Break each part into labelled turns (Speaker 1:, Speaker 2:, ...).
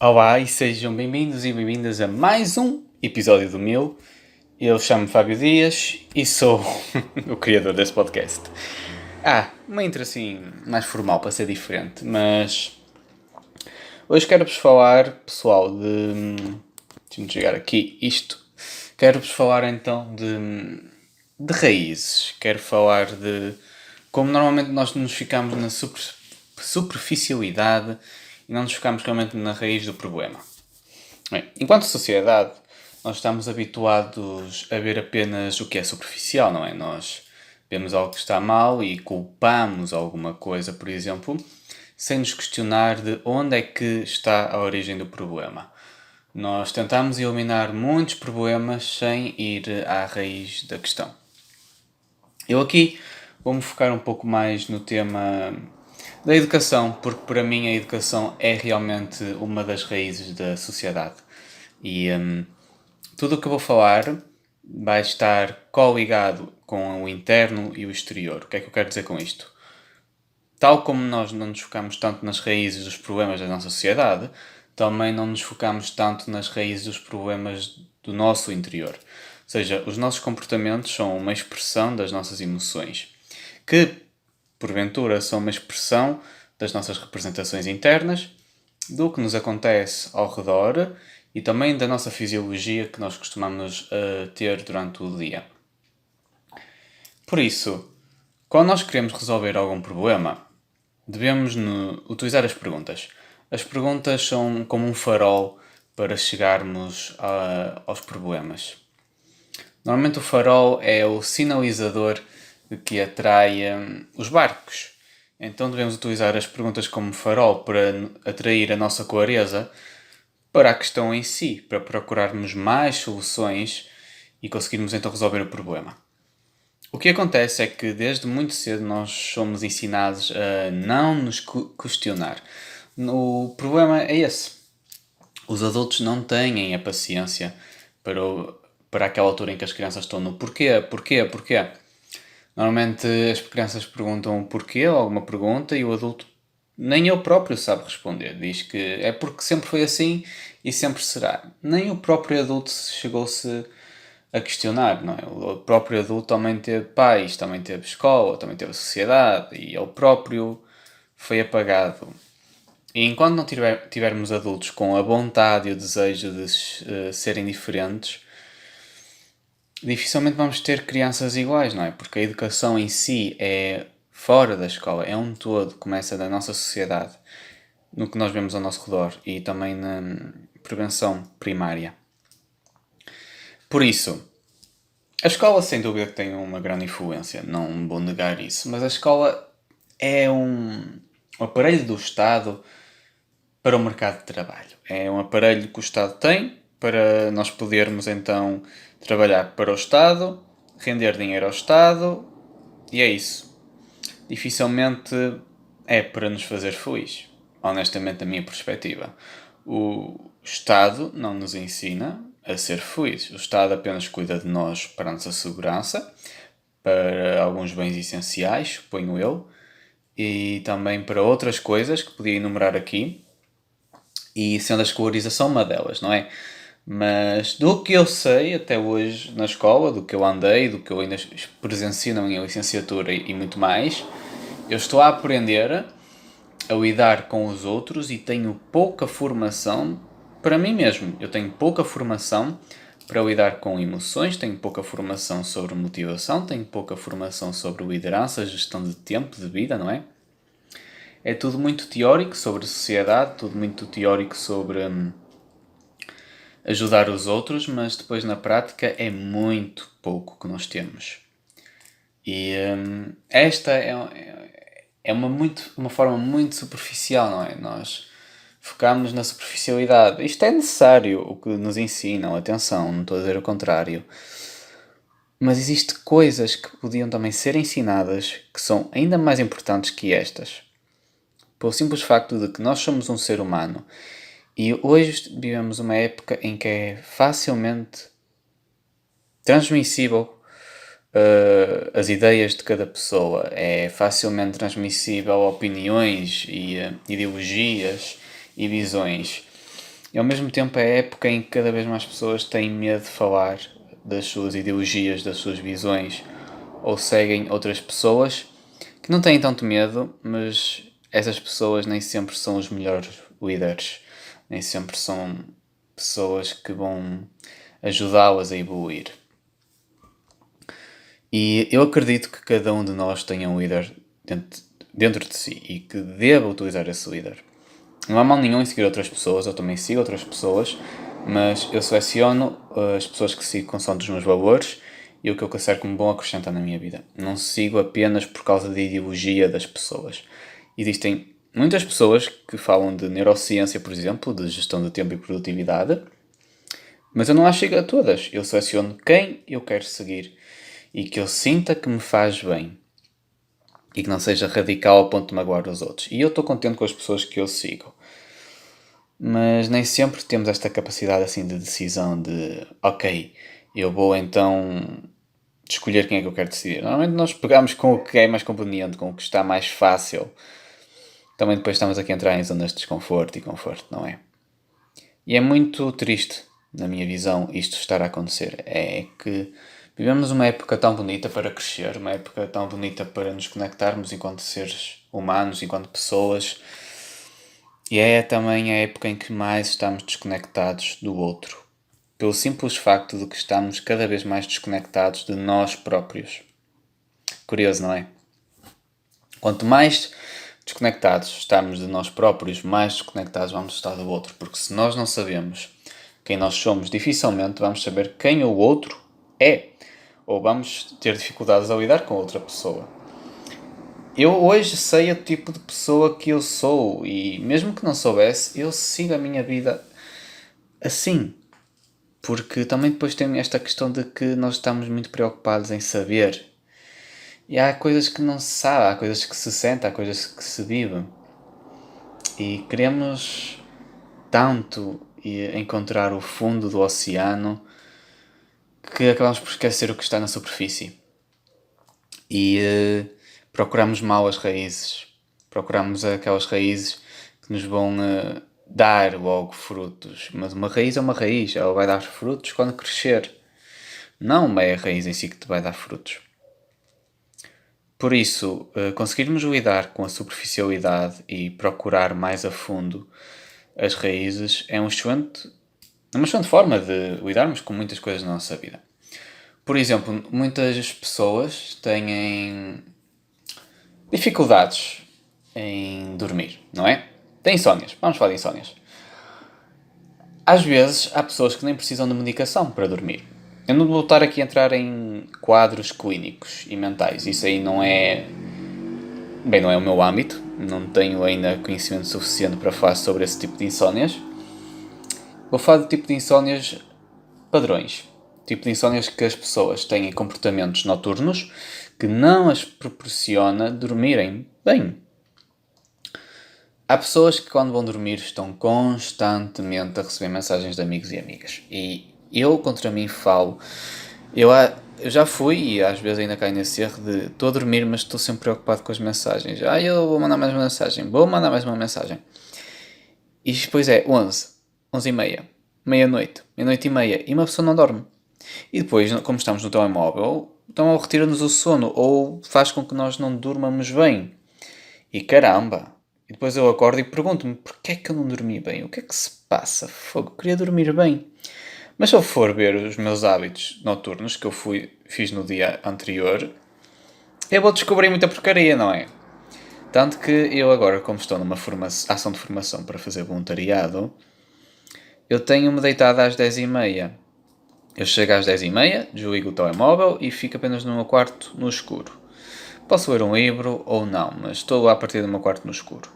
Speaker 1: Olá e sejam bem-vindos e bem-vindas a mais um episódio do meu. Eu chamo-me Fábio Dias e sou o criador deste podcast. Uma intro assim mais formal para ser diferente, mas hoje quero-vos falar, pessoal, de. Deixa-me chegar aqui isto. Quero-vos falar então de raízes. Quero falar de como normalmente nós nos ficamos na superficialidade e não nos focamos realmente na raiz do problema. Bem, enquanto sociedade, nós estamos habituados a ver apenas o que é superficial, não é? Nós vemos algo que está mal e culpamos alguma coisa, por exemplo, sem nos questionar de onde é que está a origem do problema. Nós tentamos eliminar muitos problemas sem ir à raiz da questão. Eu aqui vou-me focar um pouco mais no tema da educação, porque para mim a educação é realmente uma das raízes da sociedade. E tudo o que eu vou falar vai estar coligado com o interno e o exterior. O que é que eu quero dizer com isto? Tal como nós não nos focamos tanto nas raízes dos problemas da nossa sociedade, também não nos focamos tanto nas raízes dos problemas do nosso interior. Ou seja, os nossos comportamentos são uma expressão das nossas emoções, que, porventura, são uma expressão das nossas representações internas, do que nos acontece ao redor e também da nossa fisiologia que nós costumamos ter durante o dia. Por isso, quando nós queremos resolver algum problema, devemos utilizar as perguntas. As perguntas são como um farol para chegarmos aos problemas. Normalmente o farol é o sinalizador que atrai os barcos. Então devemos utilizar as perguntas como farol para atrair a nossa clareza para a questão em si, para procurarmos mais soluções e conseguirmos então resolver o problema. O que acontece é que desde muito cedo nós somos ensinados a não nos questionar. O problema é esse. Os adultos não têm a paciência para aquela altura em que as crianças estão no porquê. Normalmente as crianças perguntam o porquê ou alguma pergunta e o adulto nem ele próprio sabe responder. Diz que é porque sempre foi assim e sempre será. Nem o próprio adulto chegou-se a questionar, não é? O próprio adulto também teve pais, também teve escola, também teve sociedade e ele próprio foi apagado. E enquanto não tivermos adultos com a vontade e o desejo de serem diferentes, dificilmente vamos ter crianças iguais, não é? Porque a educação em si é fora da escola, é um todo, começa da nossa sociedade, no que nós vemos ao nosso redor e também na prevenção primária. Por isso, a escola sem dúvida que tem uma grande influência, não vou negar isso, mas a escola é um aparelho do Estado para o mercado de trabalho. É um aparelho que o Estado tem para nós podermos então trabalhar para o Estado, render dinheiro ao Estado e é isso. Dificilmente é para nos fazer feliz, honestamente, da minha perspectiva. O Estado não nos ensina a ser felizes. O Estado apenas cuida de nós para a nossa segurança, para alguns bens essenciais, suponho eu, e também para outras coisas que podia enumerar aqui, e sendo a escolarização uma delas, não é? Mas do que eu sei até hoje na escola, do que eu andei, do que eu ainda presencio na minha licenciatura e muito mais, eu estou a aprender a lidar com os outros e tenho pouca formação para mim mesmo. Eu tenho pouca formação para lidar com emoções, tenho pouca formação sobre motivação, tenho pouca formação sobre liderança, gestão de tempo, de vida, não é? É tudo muito teórico sobre sociedade, tudo muito teórico sobre ajudar os outros, mas depois na prática é muito pouco que nós temos. E esta é uma forma muito superficial, não é? Nós focamos na superficialidade. Isto é necessário, o que nos ensinam, atenção, não estou a dizer o contrário. Mas existem coisas que podiam também ser ensinadas que são ainda mais importantes que estas. Pelo simples facto de que nós somos um ser humano e hoje vivemos uma época em que é facilmente transmissível as ideias de cada pessoa, é facilmente transmissível opiniões e ideologias e visões. E ao mesmo tempo é a época em que cada vez mais pessoas têm medo de falar das suas ideologias, das suas visões, ou seguem outras pessoas que não têm tanto medo, mas essas pessoas nem sempre são os melhores líderes, nem sempre são pessoas que vão ajudá-las a evoluir. E eu acredito que cada um de nós tenha um líder dentro de si e que deva utilizar esse líder. Não há mal nenhum em seguir outras pessoas, eu também sigo outras pessoas, mas eu seleciono as pessoas que sigo consoante os meus valores e o que eu considero como bom acrescentar na minha vida. Não sigo apenas por causa da ideologia das pessoas. Existem muitas pessoas que falam de neurociência, por exemplo, de gestão de tempo e produtividade, mas eu não as sigo a todas. Eu seleciono quem eu quero seguir e que eu sinta que me faz bem e que não seja radical ao ponto de magoar os outros. E eu estou contente com as pessoas que eu sigo. Mas nem sempre temos esta capacidade assim de decisão de ok, eu vou então escolher quem é que eu quero decidir. Normalmente nós pegamos com o que é mais conveniente, com o que está mais fácil. Também depois estamos aqui a entrar em zonas de desconforto e conforto, não é? E é muito triste, na minha visão, isto estar a acontecer. É que vivemos uma época tão bonita para crescer, uma época tão bonita para nos conectarmos enquanto seres humanos, enquanto pessoas. E é também a época em que mais estamos desconectados do outro. Pelo simples facto de que estamos cada vez mais desconectados de nós próprios. Curioso, não é? Quanto mais desconectados estamos de nós próprios, mais desconectados vamos estar do outro. Porque se nós não sabemos quem nós somos, dificilmente vamos saber quem o outro é. Ou vamos ter dificuldades a lidar com outra pessoa. Eu hoje sei o tipo de pessoa que eu sou e mesmo que não soubesse, eu sigo a minha vida assim. Porque também depois tem esta questão de que nós estamos muito preocupados em saber. E há coisas que não se sabe, há coisas que se sente, há coisas que se vive. E queremos tanto encontrar o fundo do oceano que acabamos por esquecer o que está na superfície. E procuramos mal as raízes. Procuramos aquelas raízes que nos vão dar logo frutos. Mas uma raiz é uma raiz, ela vai dar frutos quando crescer. Não é a raiz em si que te vai dar frutos. Por isso, conseguirmos lidar com a superficialidade e procurar mais a fundo as raízes é uma excelente forma de lidarmos com muitas coisas na nossa vida. Por exemplo, muitas pessoas têm dificuldades em dormir, não é? Têm insónias. Vamos falar de insónias. Às vezes, há pessoas que nem precisam de medicação para dormir. Eu não vou estar aqui a entrar em quadros clínicos e mentais. Isso aí não é... Bem, não é o meu âmbito. Não tenho ainda conhecimento suficiente para falar sobre esse tipo de insónias. Vou falar do tipo de insónias padrões. Tipo de insónias que as pessoas têm comportamentos noturnos que não as proporciona dormirem bem. Há pessoas que quando vão dormir estão constantemente a receber mensagens de amigos e amigas. E eu contra mim falo. Eu já fui e às vezes ainda caio nesse erro de estou a dormir, mas estou sempre preocupado com as mensagens. Eu vou mandar mais uma mensagem. Vou mandar mais uma mensagem. E depois é 11, 11h30, meia-noite, meia-noite e meia. E uma pessoa não dorme. E depois, como estamos no telemóvel, então retira-nos o sono ou faz com que nós não durmamos bem. E caramba! E depois eu acordo e pergunto-me porquê é que eu não dormi bem? O que é que se passa? Fogo, queria dormir bem. Mas se eu for ver os meus hábitos noturnos que eu fiz no dia anterior, eu vou descobrir muita porcaria, não é? Tanto que eu agora, como estou numa ação de formação para fazer voluntariado, eu tenho-me deitado às 10h30. Eu chego às 10h30, desligo o telemóvel e fico apenas no meu quarto no escuro. Posso ler um livro ou não, mas estou lá a partir do meu quarto no escuro.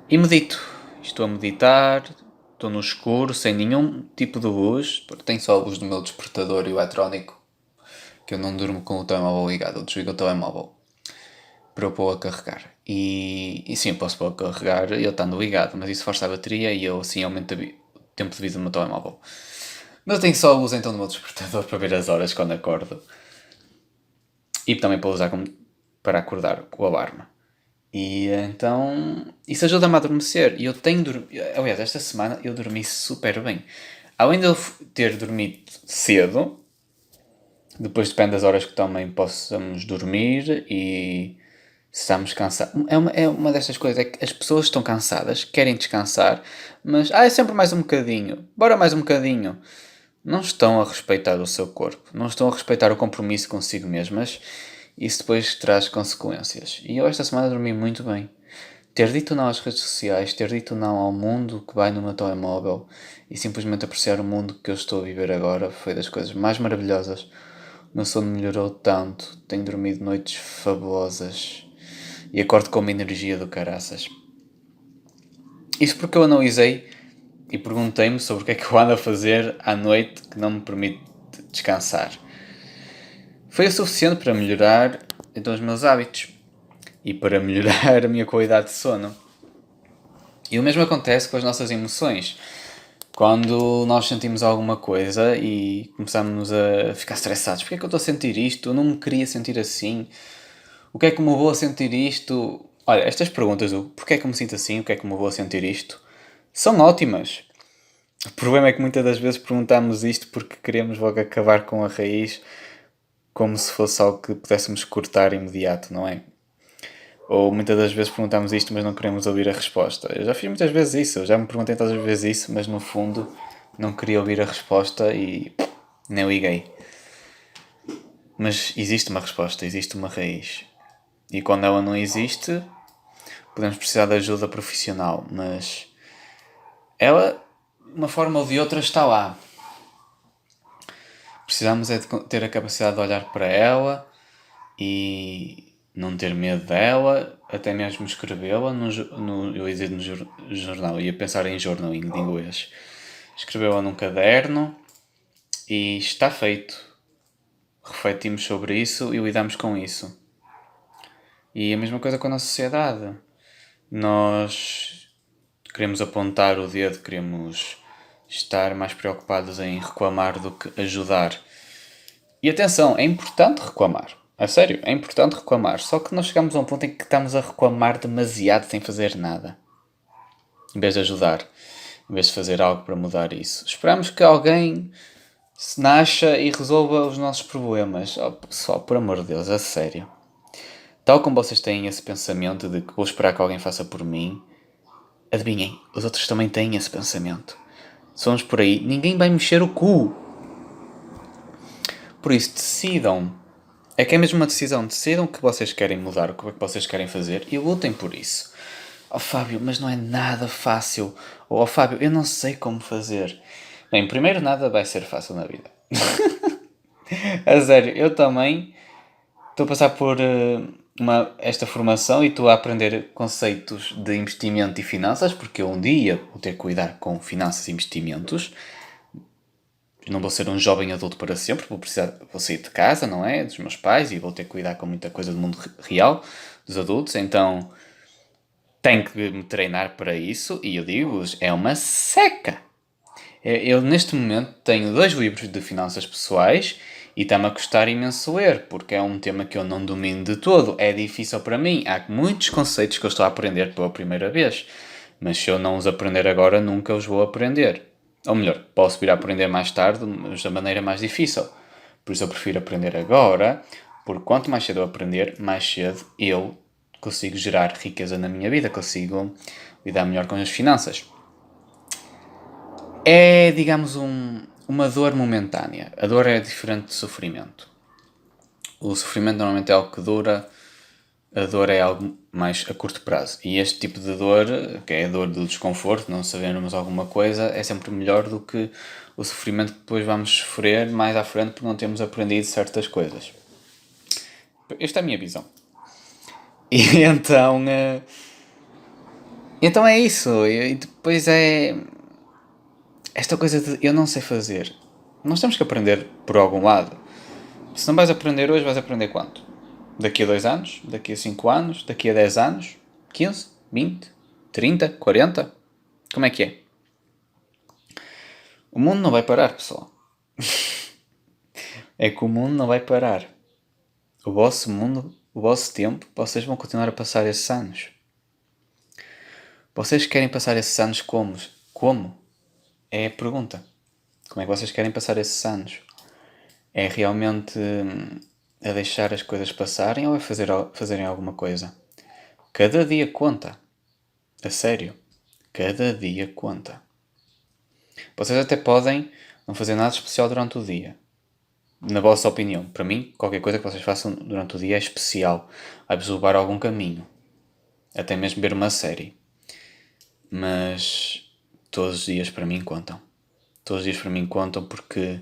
Speaker 1: E medito. Estou a meditar, estou no escuro, sem nenhum tipo de luz, porque tenho só a luz do meu despertador eletrónico, que eu não durmo com o telemóvel ligado, eu desligo o telemóvel para eu pôr a carregar. E sim, eu posso pôr a carregar ele estando ligado, mas isso força a bateria e eu assim aumento o tempo de vida do meu telemóvel. Mas eu tenho só a luz então no meu despertador para ver as horas quando acordo. E também para usar para acordar com o alarme. E então isso ajuda-me a adormecer. E eu tenho dormido. Aliás, esta semana eu dormi super bem. Além de eu ter dormido cedo, depois depende das horas que também possamos dormir e se estamos cansados. É uma destas coisas, é que as pessoas estão cansadas, querem descansar, mas é sempre mais um bocadinho, bora mais um bocadinho. Não estão a respeitar o seu corpo, não estão a respeitar o compromisso consigo mesmas. Isso depois traz consequências. E eu esta semana dormi muito bem. Ter dito não às redes sociais, ter dito não ao mundo que vai no meu telemóvel e simplesmente apreciar o mundo que eu estou a viver agora foi das coisas mais maravilhosas. O meu sono melhorou tanto, tenho dormido noites fabulosas e acordo com uma energia do caraças. Isso porque eu analisei e perguntei-me sobre o que é que eu ando a fazer à noite que não me permite descansar. Foi o suficiente para melhorar então os meus hábitos e para melhorar a minha qualidade de sono. E o mesmo acontece com as nossas emoções. Quando nós sentimos alguma coisa e começamos a ficar estressados, porque é que eu estou a sentir isto? Eu não me queria sentir assim. O que é que me levou a sentir isto? Olha, estas perguntas do porquê é que eu me sinto assim, o que é que me levou a sentir isto, são ótimas. O problema é que muitas das vezes perguntamos isto porque queremos logo acabar com a raiz, como se fosse algo que pudéssemos cortar imediato, não é? Ou muitas das vezes perguntamos isto, mas não queremos ouvir a resposta. Eu já fiz muitas vezes isso, eu já me perguntei todas as vezes isso, mas no fundo não queria ouvir a resposta e nem liguei. Mas existe uma resposta, existe uma raiz. E quando ela não existe, podemos precisar de ajuda profissional, mas ela, de uma forma ou de outra, está lá. Precisamos é de ter a capacidade de olhar para ela e não ter medo dela, até mesmo escrevê-la eu ia dizer no jornal, ia pensar em journaling de inglês. Escrevê-la num caderno e está feito. Refletimos sobre isso e lidamos com isso. E a mesma coisa com a nossa sociedade. Nós queremos apontar o dedo, queremos estar mais preocupados em reclamar do que ajudar. E atenção, é importante reclamar. A sério, é importante reclamar. Só que nós chegamos a um ponto em que estamos a reclamar demasiado sem fazer nada. Em vez de ajudar. Em vez de fazer algo para mudar isso. Esperamos que alguém se nasça e resolva os nossos problemas. Oh, pessoal, por amor de Deus, a sério. Tal como vocês têm esse pensamento de que vou esperar que alguém faça por mim, adivinhem, os outros também têm esse pensamento. Se vamos por aí, ninguém vai mexer o cu. Por isso, decidam. É que é mesmo uma decisão. Decidam o que vocês querem mudar, o que é que vocês querem fazer e lutem por isso. Oh Fábio, mas não é nada fácil. Ou oh Fábio, eu não sei como fazer. Bem, primeiro nada vai ser fácil na vida. A sério, eu também estou a passar por esta formação e estou a aprender conceitos de investimento e finanças, porque eu um dia vou ter que cuidar com finanças e investimentos. Não vou ser um jovem adulto para sempre, vou sair de casa, não é? Dos meus pais e vou ter que cuidar com muita coisa do mundo real, dos adultos, então tenho que me treinar para isso e eu digo-vos, é uma seca. Eu neste momento tenho 2 livros de finanças pessoais e está-me a custar imenso ler, porque é um tema que eu não domino de todo, é difícil para mim, há muitos conceitos que eu estou a aprender pela primeira vez, mas se eu não os aprender agora, nunca os vou aprender. Ou melhor, posso vir a aprender mais tarde, mas da maneira mais difícil. Por isso eu prefiro aprender agora, porque quanto mais cedo eu aprender, mais cedo eu consigo gerar riqueza na minha vida, consigo lidar melhor com as finanças. É, digamos, uma dor momentânea. A dor é diferente de sofrimento. O sofrimento normalmente é algo que dura, a dor é algo mais a curto prazo. E este tipo de dor, que é a dor do desconforto, não sabermos alguma coisa, é sempre melhor do que o sofrimento que depois vamos sofrer mais à frente porque não temos aprendido certas coisas. Esta é a minha visão. E então é isso. E depois é esta coisa de eu não sei fazer. Nós temos que aprender por algum lado. Se não vais aprender hoje, vais aprender quanto? Daqui a 2 anos? Daqui a 5 anos? Daqui a 10 anos? 15? 20? 30? 40? Como é que é? O mundo não vai parar, pessoal. É que o mundo não vai parar. o vosso mundo, o vosso tempo, vocês vão continuar a passar esses anos. Vocês querem passar esses anos como? Como? É a pergunta. Como é que vocês querem passar esses anos? É realmente a deixar as coisas passarem ou é fazerem alguma coisa? Cada dia conta. A sério. Cada dia conta. Vocês até podem não fazer nada especial durante o dia. Na vossa opinião. Para mim, qualquer coisa que vocês façam durante o dia é especial. Vai-vos levar a algum caminho. Até mesmo ver uma série. Mas todos os dias para mim contam. Todos os dias para mim contam porque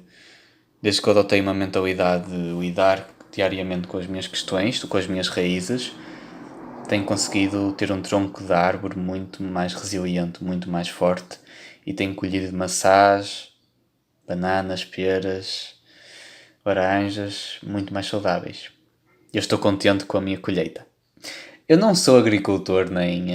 Speaker 1: desde que eu adotei uma mentalidade de lidar diariamente com as minhas questões, com as minhas raízes, tenho conseguido ter um tronco de árvore muito mais resiliente, muito mais forte e tenho colhido maçãs, bananas, peras, laranjas muito mais saudáveis. Eu estou contente com a minha colheita. Eu não sou agricultor nem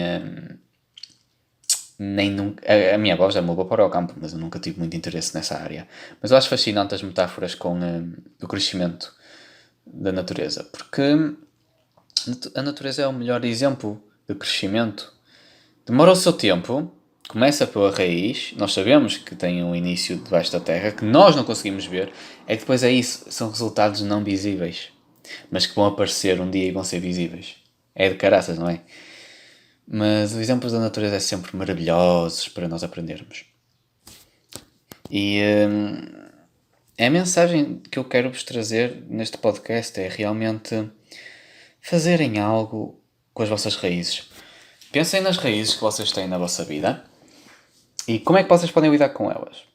Speaker 1: nunca. A minha avó já me levou para o campo, mas eu nunca tive muito interesse nessa área. Mas eu acho fascinante as metáforas com o crescimento da natureza, porque a natureza é o melhor exemplo de crescimento. Demora o seu tempo, começa pela raiz, nós sabemos que tem um início debaixo da terra, que nós não conseguimos ver, é que depois é isso, são resultados não visíveis, mas que vão aparecer um dia e vão ser visíveis. É de caraças, não é? Mas os exemplos da natureza é sempre maravilhosos para nós aprendermos. E a mensagem que eu quero vos trazer neste podcast é realmente fazerem algo com as vossas raízes. Pensem nas raízes que vocês têm na vossa vida e como é que vocês podem lidar com elas.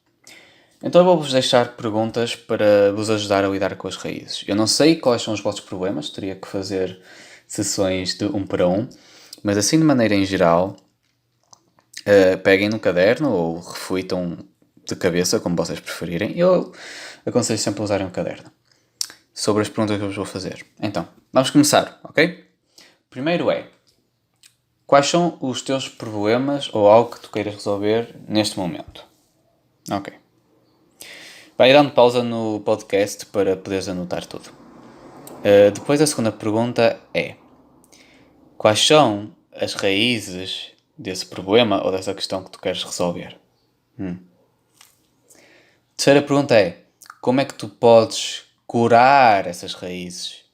Speaker 1: Então eu vou-vos deixar perguntas para vos ajudar a lidar com as raízes. Eu não sei quais são os vossos problemas, teria que fazer sessões de 1 para 1, mas assim de maneira em geral, peguem no caderno ou reflitam de cabeça, como vocês preferirem. Eu aconselho sempre a usarem um caderno sobre as perguntas que eu vos vou fazer. Então, vamos começar, ok? Primeiro é, quais são os teus problemas ou algo que tu queiras resolver neste momento? Ok. Vai dando pausa no podcast para poderes anotar tudo. Depois a segunda pergunta é, quais são as raízes desse problema ou dessa questão que tu queres resolver? Terceira pergunta é, como é que tu podes curar essas raízes?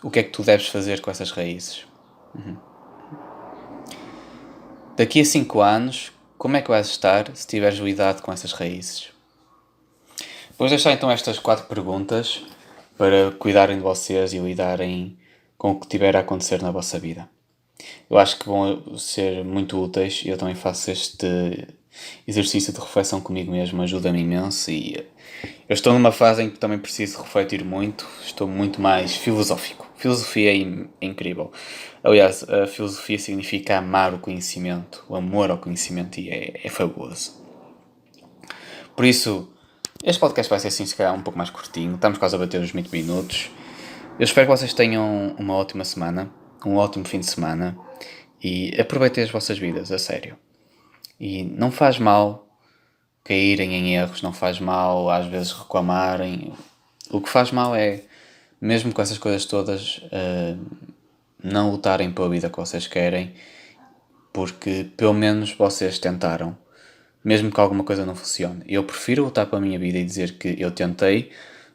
Speaker 1: O que é que tu deves fazer com essas raízes? Daqui a 5 anos, como é que vais estar se tiveres lidado com essas raízes? Vou deixar então estas 4 perguntas para cuidarem de vocês e lidarem com o que tiver a acontecer na vossa vida. Eu acho que vão ser muito úteis e eu também faço este exercício de reflexão comigo mesmo, ajuda-me imenso e eu estou numa fase em que também preciso refletir muito, estou muito mais filosófico. Filosofia é incrível. Aliás, a filosofia significa amar o conhecimento, o amor ao conhecimento e é fabuloso. Por isso, este podcast vai ser assim, se calhar um pouco mais curtinho, estamos quase a bater os 20 minutos. Eu espero que vocês tenham uma ótima semana, um ótimo fim de semana e aproveitem as vossas vidas, a sério. E não faz mal caírem em erros, não faz mal às vezes reclamarem. O que faz mal é, mesmo com essas coisas todas, não lutarem pela vida que vocês querem, porque pelo menos vocês tentaram, mesmo que alguma coisa não funcione. Eu prefiro lutar pela minha vida e dizer que eu tentei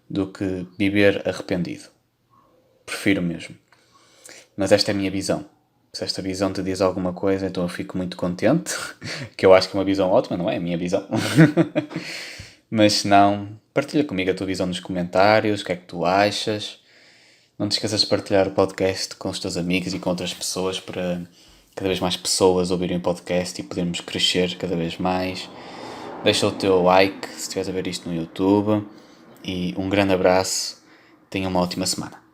Speaker 1: do que viver arrependido. Prefiro mesmo. Mas esta é a minha visão. Se esta visão te diz alguma coisa, então eu fico muito contente, que eu acho que é uma visão ótima, não é? A minha visão. Mas se não, partilha comigo a tua visão nos comentários, o que é que tu achas. Não te esqueças de partilhar o podcast com os teus amigos e com outras pessoas para cada vez mais pessoas ouvirem o podcast e podermos crescer cada vez mais. Deixa o teu like se estiveres a ver isto no YouTube e um grande abraço. Tenha uma ótima semana.